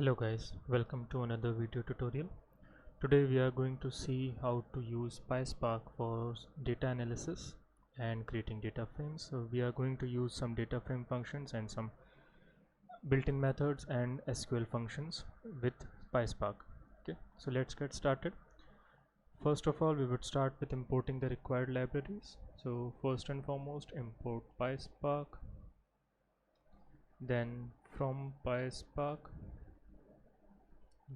Hello guys, welcome to another video tutorial. Today we are going to see how to use PySpark for data analysis and creating data frames. So we are going to use some data frame functions and some built-in methods and SQL functions with PySpark. Okay, so let's get started. First of all, we would start with importing the required libraries. So first and foremost, import PySpark. Then from PySpark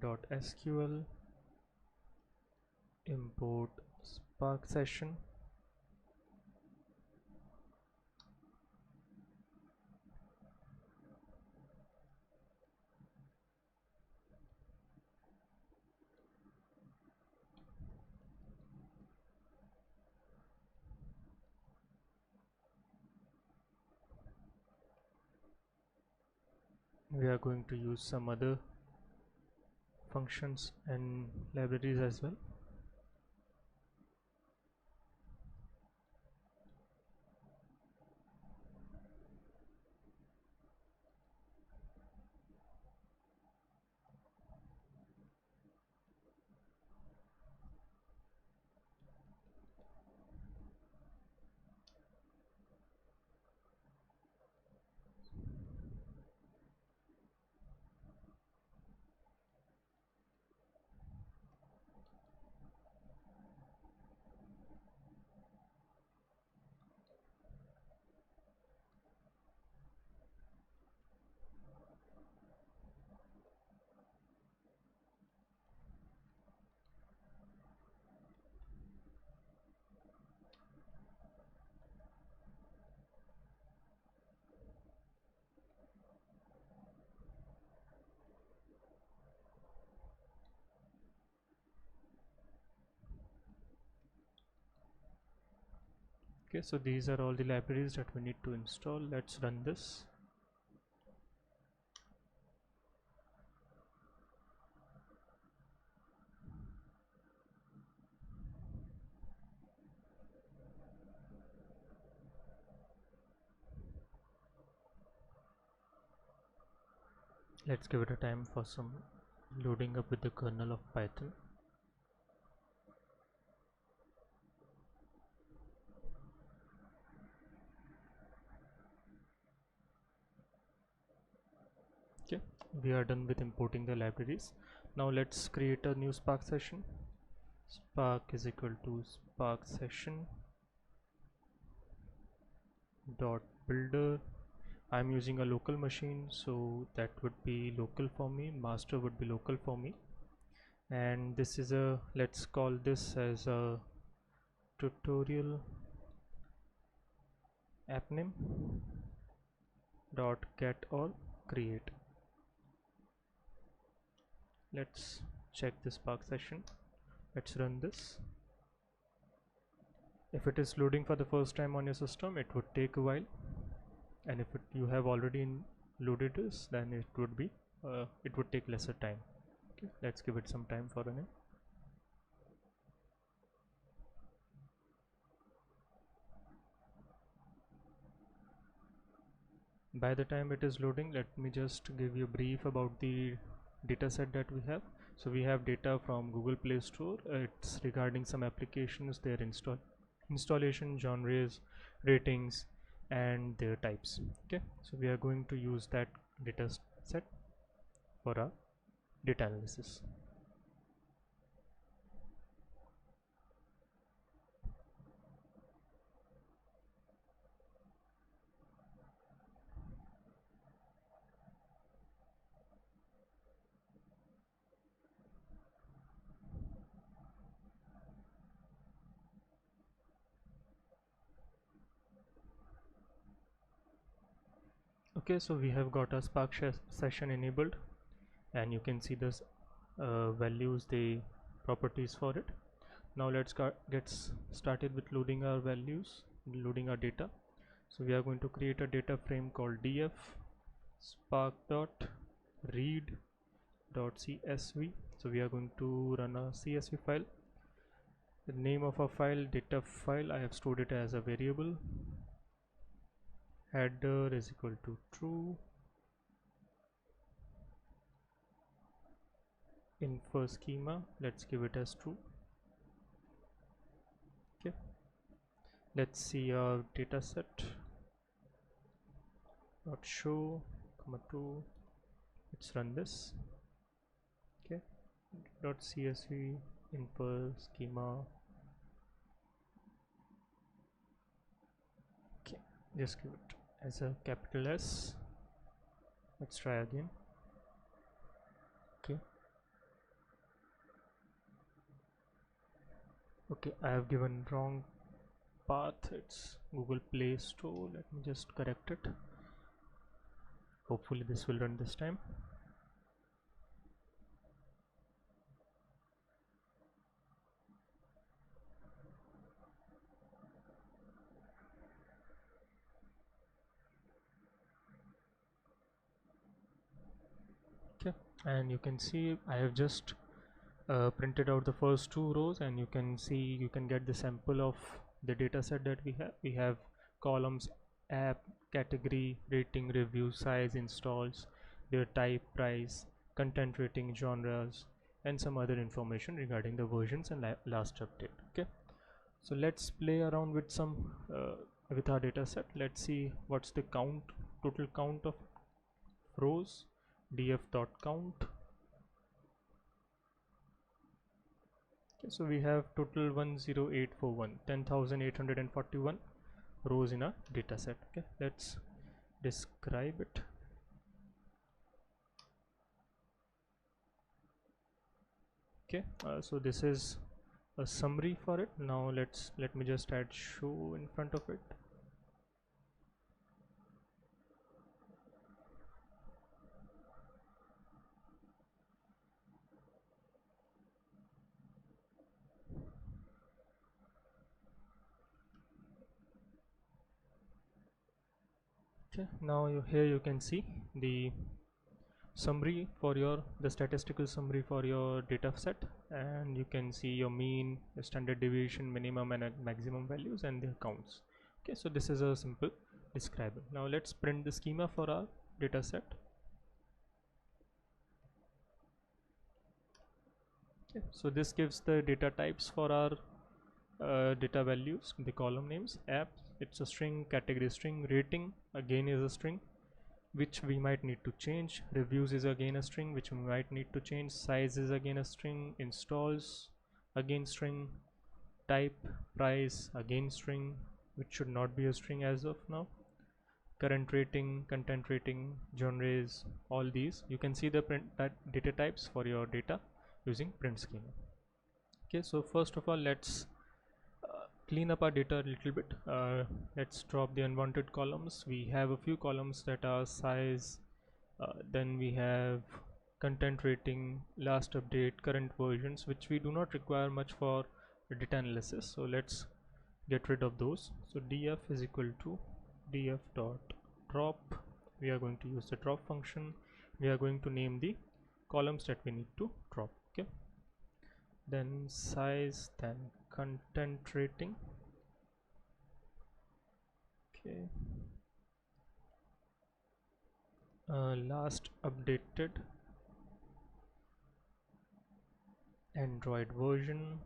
.sql import Spark session. We are going to use some other functions and libraries as well. Okay, so these are all the libraries that we need to install. Let's run this. Let's give it a time for some loading up with the kernel of Python. Okay, we are done with importing the libraries. Now let's create a new Spark session. Spark is equal to Spark session dot builder. I'm using a local machine, so that would be local for me, master would be local for me, and this is a, let's call this as a tutorial app name dot get all create. Let's check this Spark session. Let's run this. If it is loading for the first time on your system, it would take a while, and if you have already loaded this, then it would take lesser time. Okay, let's give it some time for running. By the time it is loading, let me just give you a brief about the data set that we have. So we have data from Google Play Store. It's regarding some applications, their installation, genres, ratings, and their types. Okay, so we are going to use that data set for our data analysis. Okay, so we have got a Spark session enabled, and you can see this values, the properties for it. Now let's get started with loading our values, loading our data. So we are going to create a data frame called df spark.read.csv. So we are going to run a csv file. The name of our file, data file, I have stored it as a variable. Header is equal to true. infer schema, let's give it as true. Okay, let's see our data set. Dot show comma 2. Let's run this. Okay, dot csv infer schema. Okay, just give it as a capital S. Let's try again. Okay, okay, I have given wrong path. It's Google Play Store. Let me just correct it. Hopefully this will run this time. Okay, and you can see I have just printed out the first two rows, and you can see, you can get the sample of the data set that we have columns: app, category, rating, review, size, installs, their type, price, content rating, genres, and some other information regarding the versions and last update. Okay, so let's play around with some with our data set. Let's see what's the total count of rows. df.count. Okay, so we have total 10841, 10,841 rows in a data set. Okay, let's describe it. Okay, so this is a summary for it. Now let me just add show in front of it. Okay, now here you can see the summary for the statistical summary for your data set, and you can see your mean, your standard deviation, minimum and maximum values, and their counts. Okay, so this is a simple describer. Now let's print the schema for our data set. Okay, so this gives the data types for our data values, the column names. App, it's a string. Category, string. Rating again is a string, which we might need to change. Reviews is again a string, which we might need to change. Size is again a string. Installs again string. Type, price again string, which should not be a string as of now. Current rating, content rating, genres, all these you can see the data types for your data using print schema. Okay, so first of all, let's clean up our data a little bit. Let's drop the unwanted columns. We have a few columns that are size, then we have content rating, last update, current versions, which we do not require much for data analysis, so let's get rid of those. So df is equal to df dot drop. We are going to use the drop function. We are going to name the columns that we need to drop. Okay, then size, then content rating. Okay, last updated, Android version,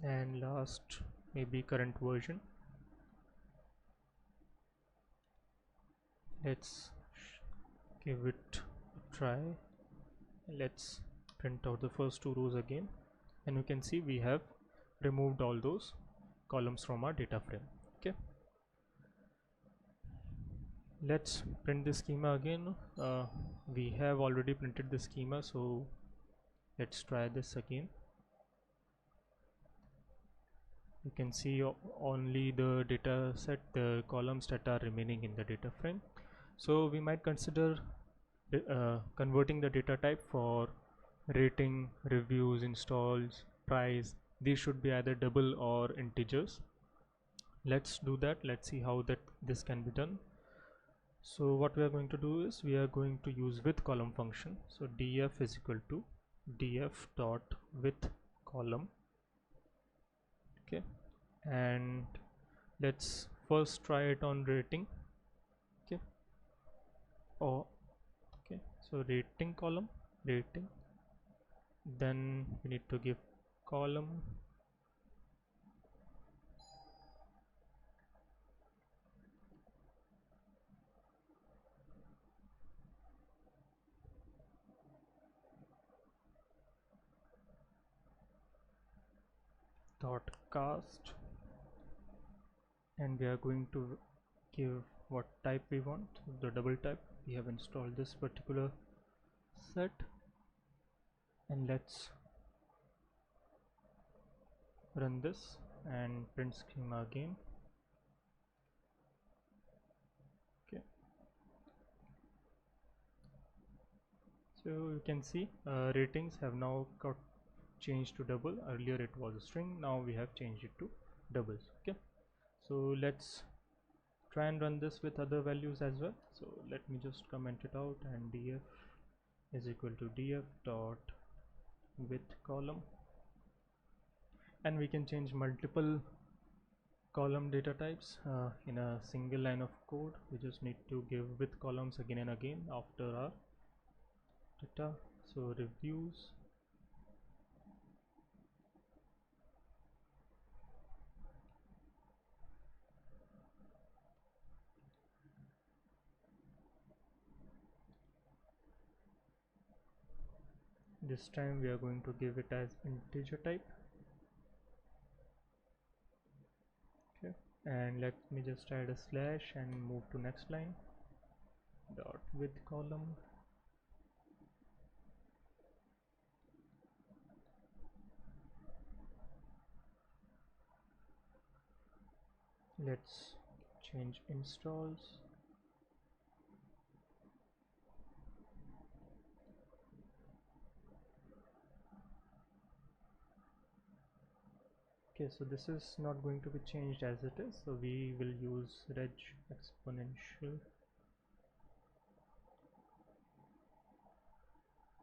and last maybe current version. Let's give it a try. Let's print out the first two rows again, and you can see we have removed all those columns from our data frame. Okay, let's print the schema again. We have already printed the schema, so let's try this again. You can see only the data set, the columns that are remaining in the data frame. So we might consider converting the data type for rating, reviews, installs, price. These should be either double or integers. Let's do that. Let's see how this can be done. So what we are going to do is we are going to use with column function. So df is equal to df dot with column. Okay, and let's first try it on rating. Okay, or okay, so rating column, rating, then we need to give column dot cast, and we are going to give what type we want, the double type. We have installed this particular set, and let's run this and print schema again. Okay, so you can see ratings have now got changed to double. Earlier it was a string, now we have changed it to doubles. Okay, so let's try and run this with other values as well. So let me just comment it out, and df is equal to df dot width column, and we can change multiple column data types in a single line of code. We just need to give width columns again and again after our data. So reviews, this time we are going to give it as integer type. Okay, and let me just add a slash and move to next line. Dot width column, let's change installs. Okay, so this is not going to be changed as it is, so we will use reg exponential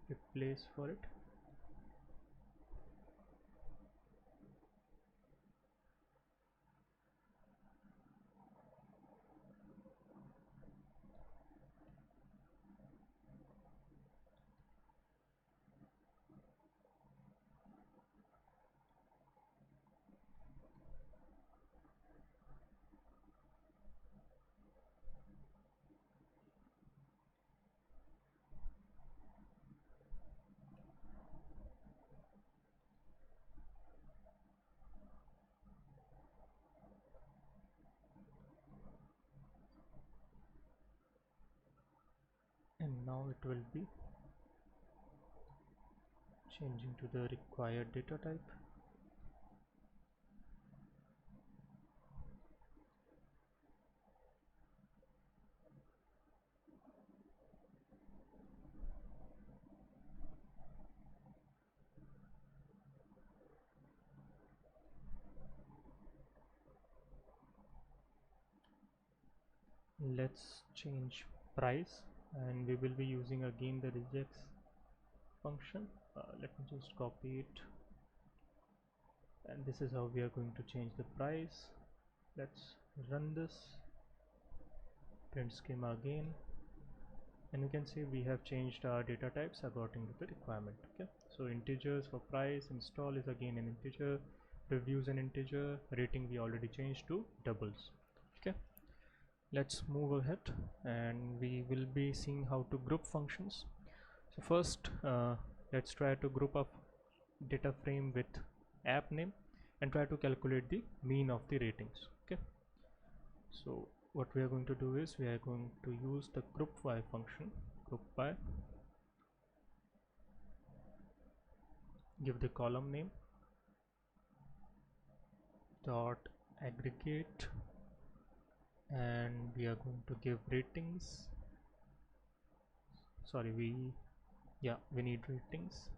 replace for it. And now it will be changing to the required data type. Let's change price, and we will be using again the regex function. Let me just copy it, and this is how we are going to change the price. Let's run this, print schema again, and you can see we have changed our data types according to the requirement. Okay, so integers for price, install is again an integer, reviews an integer, rating we already changed to doubles. Okay, let's move ahead, and we will be seeing how to group functions. So first let's try to group a data frame with app name and try to calculate the mean of the ratings. Okay, so what we are going to do is we are going to use the group by function. Group by, give the column name dot aggregate, and we are going to give ratings. Sorry, we need ratings,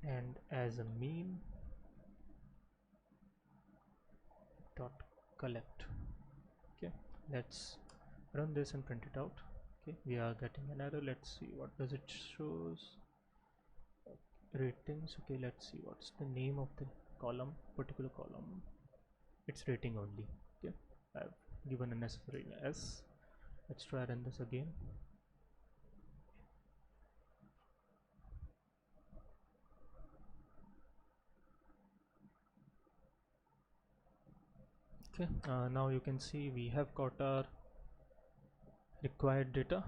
and as a mean dot collect. Okay, let's run this and print it out. Okay, we are getting an error. Let's see what does it shows. ratings. Okay, let's see what's the name of the column, particular column. It's rating only. Okay, I've given a necessary s. Let's try run this again. Okay, now you can see we have got our required data.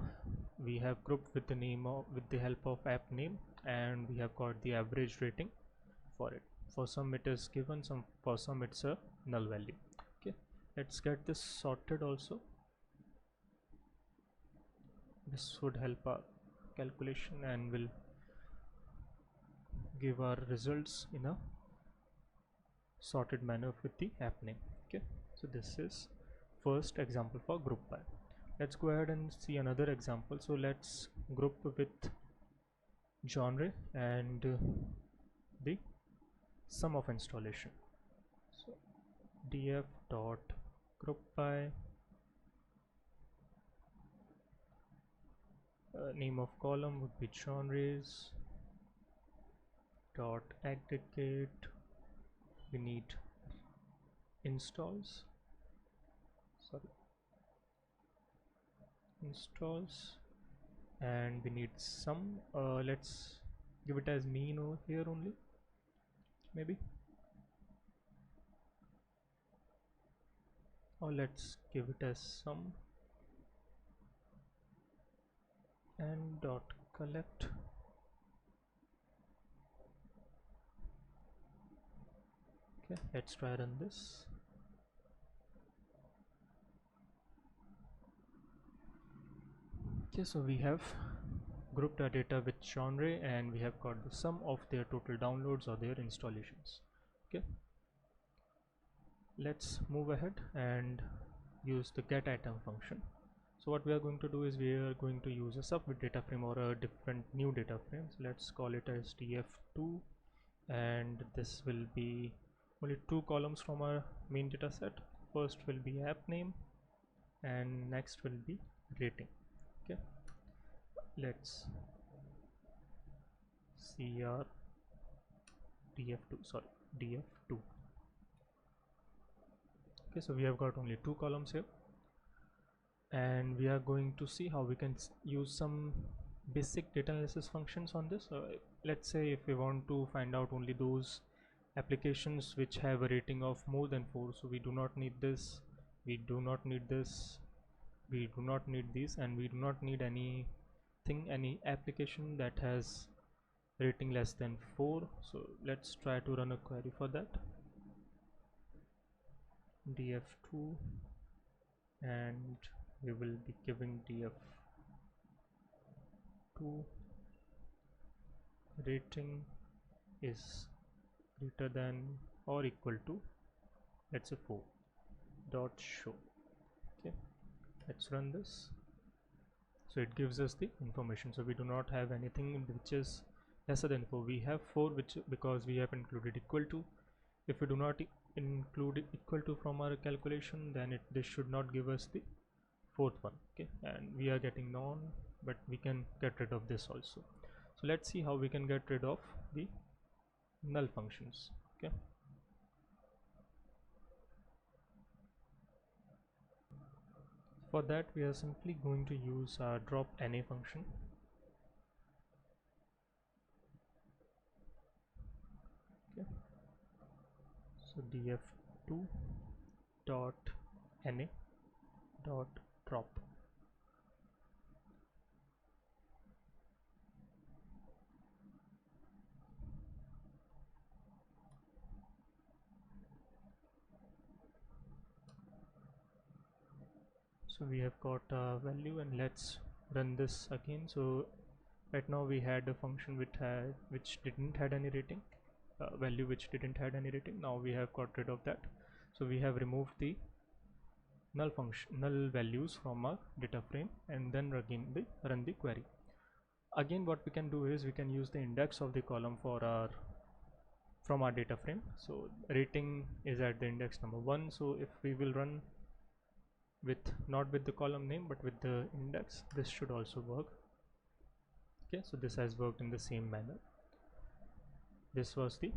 We have grouped with the name of, with the help of app name, and we have got the average rating for it. For some it is given, for some it's a null value. Okay, let's get this sorted also. This would help our calculation and will give our results in a sorted manner with the app name. Okay, so this is first example for group by. Let's go ahead and see another example. So let's group with genre and the sum of installation. So df dot group by, name of column would be genres dot aggregate. We need installs, and we need some, let's give it as mean over here only, maybe, or let's give it as sum and dot collect. Okay, let's try run this. Okay, so we have grouped our data with genre and we have got the sum of their total downloads or their installations. Okay, let's move ahead and use the get item function. So what we are going to do is we are going to use a sub with data frame or a different new data frame. So let's call it as df2, and this will be only two columns from our main data set. First will be app name and next will be rating. Okay, let's see our df2. Okay, so we have got only two columns here, and we are going to see how we can use some basic data analysis functions on this. Let's say if we want to find out only those applications which have a rating of more than 4, so we do not need this, we do not need this, we do not need these, and we do not need any application that has rating less than 4. So let's try to run a query for that. df2, and we will be giving df2 rating is greater than or equal to, let's say, 4 dot show. Okay, let's run this. So it gives us the information. So we do not have anything which is lesser than 4. We have 4 which, because we have included equal to. If we do not include equal to from our calculation, then this should not give us the fourth one. Okay, and we are getting none, but we can get rid of this also. So let's see how we can get rid of the null functions. Okay, for that we are simply going to use our drop na function. Okay, so df2 dot na dot drop. So we have got a value, and let's run this again. So right now we had a function which didn't had any rating, value which didn't had any rating. Now we have got rid of that. So we have removed the null values from our data frame, and then again run the query. Again, what we can do is we can use the index of the column from our data frame. So rating is at the index number 1. So if we will run with not with the column name but with the index, this should also work. Okay, so this has worked in the same manner. this was the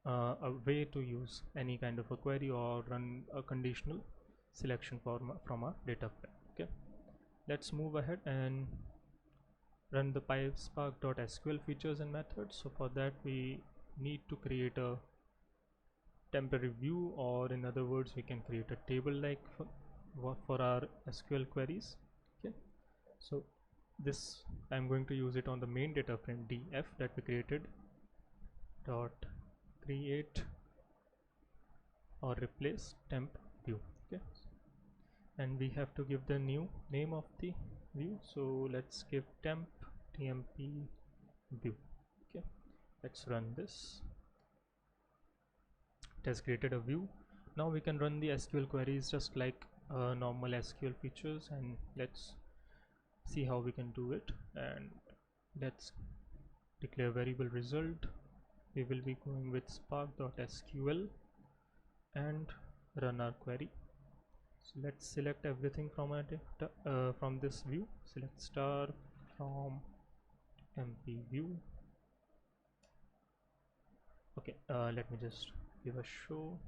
a way to use any kind of a query or run a conditional selection from our data frame. Okay, let's move ahead and run the PySpark.sql features and methods. So for that we need to create a temporary view, or in other words we can create a table like for our SQL queries. Okay, so this I'm going to use it on the main data frame df that we created, dot create or replace temp view. Okay, and we have to give the new name of the view, so let's give tmp view. Okay, let's run this. It has created a view. Now we can run the SQL queries just like normal SQL features, and let's see how we can do it. And let's declare variable result. We will be going with spark.sql and run our query. So let's select everything from our data, from this view. Select star from mp view. Okay, let me just give a show.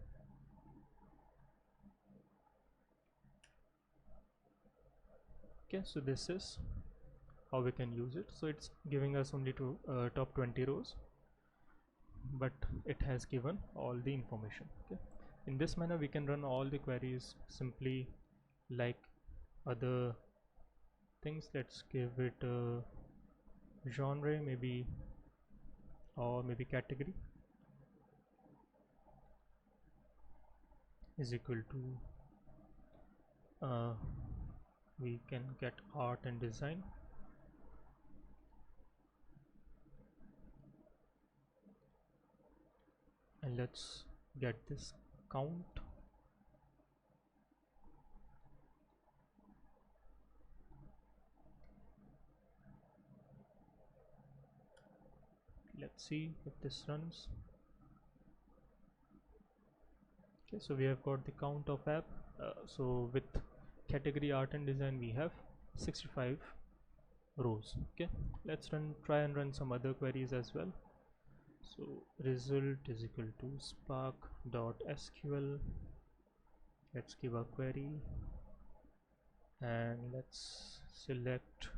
Okay, so this is how we can use it. So it's giving us only top 20 rows, but it has given all the information. Okay, in this manner we can run all the queries simply like other things. Let's give it genre maybe, or maybe category is equal to we can get art and design, and let's get this count. Let's see if this runs. Okay, so we have got the count of app. So with category art and design we have 65 rows. Okay, let's try and run some other queries as well. So result is equal to spark.sql. let's give a query and let's select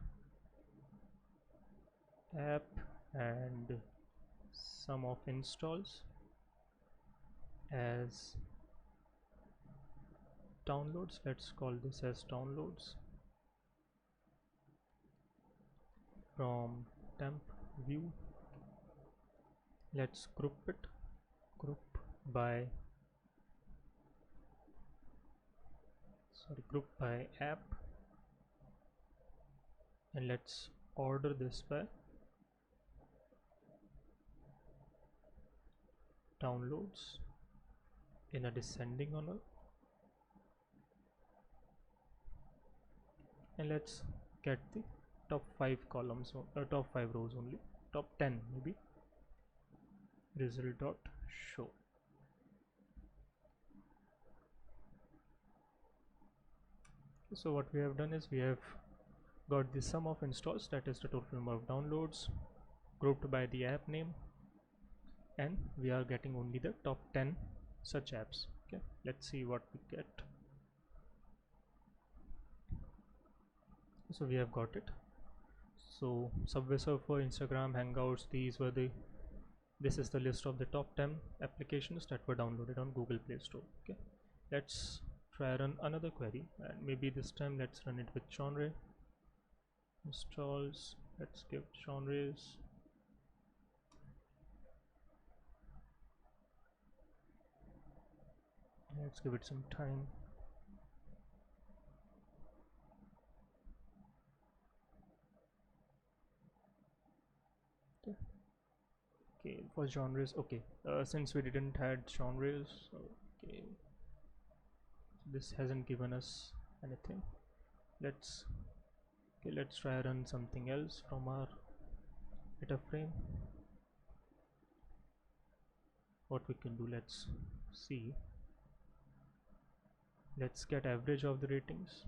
app and sum of installs as downloads. Let's call this as downloads. From temp view let's group by app, and let's order this by downloads in a descending order, and let's get the top 5 columns or top 5 rows only, top 10 maybe. Result dot show. So what we have done is we have got the sum of installs, that is the total number of downloads, grouped by the app name, and we are getting only the top 10 such apps. Okay, let's see what we get. So we have got it. So Subway Surfer, Instagram, Hangouts, this is the list of the top 10 applications that were downloaded on Google Play Store. Okay, let's try run another query, and maybe this time let's run it with genre installs. Let's give genres. Let's give it some time. Okay, for genres, okay, since we didn't had genres, okay, this hasn't given us anything. Let's try run something else from our data frame. What we can do, let's see. Let's get average of the ratings.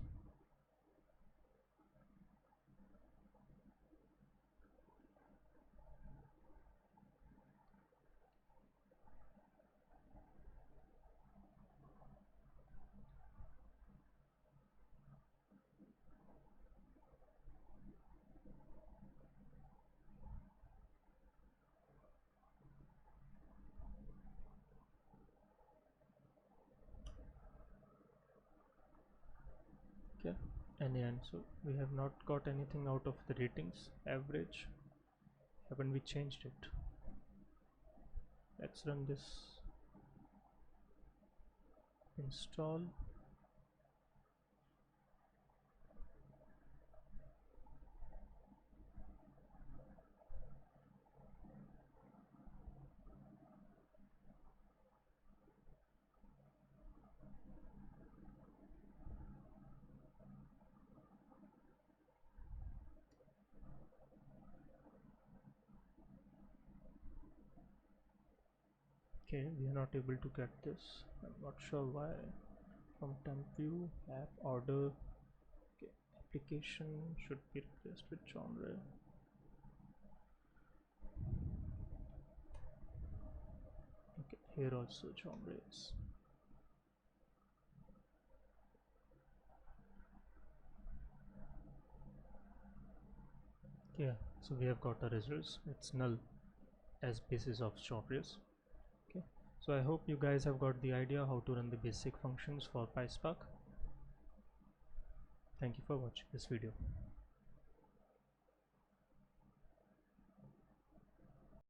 NaN. So we have not got anything out of the ratings average. Haven't we changed it? Let's run this install. Okay, we are not able to get this. I'm not sure why. From temp view, app order. Okay, application should be replaced with genre. Okay, here also genre is. Yeah, so we have got the results. It's null as basis of genres. Okay, so I hope you guys have got the idea how to run the basic functions for PySpark. Thank you for watching this video.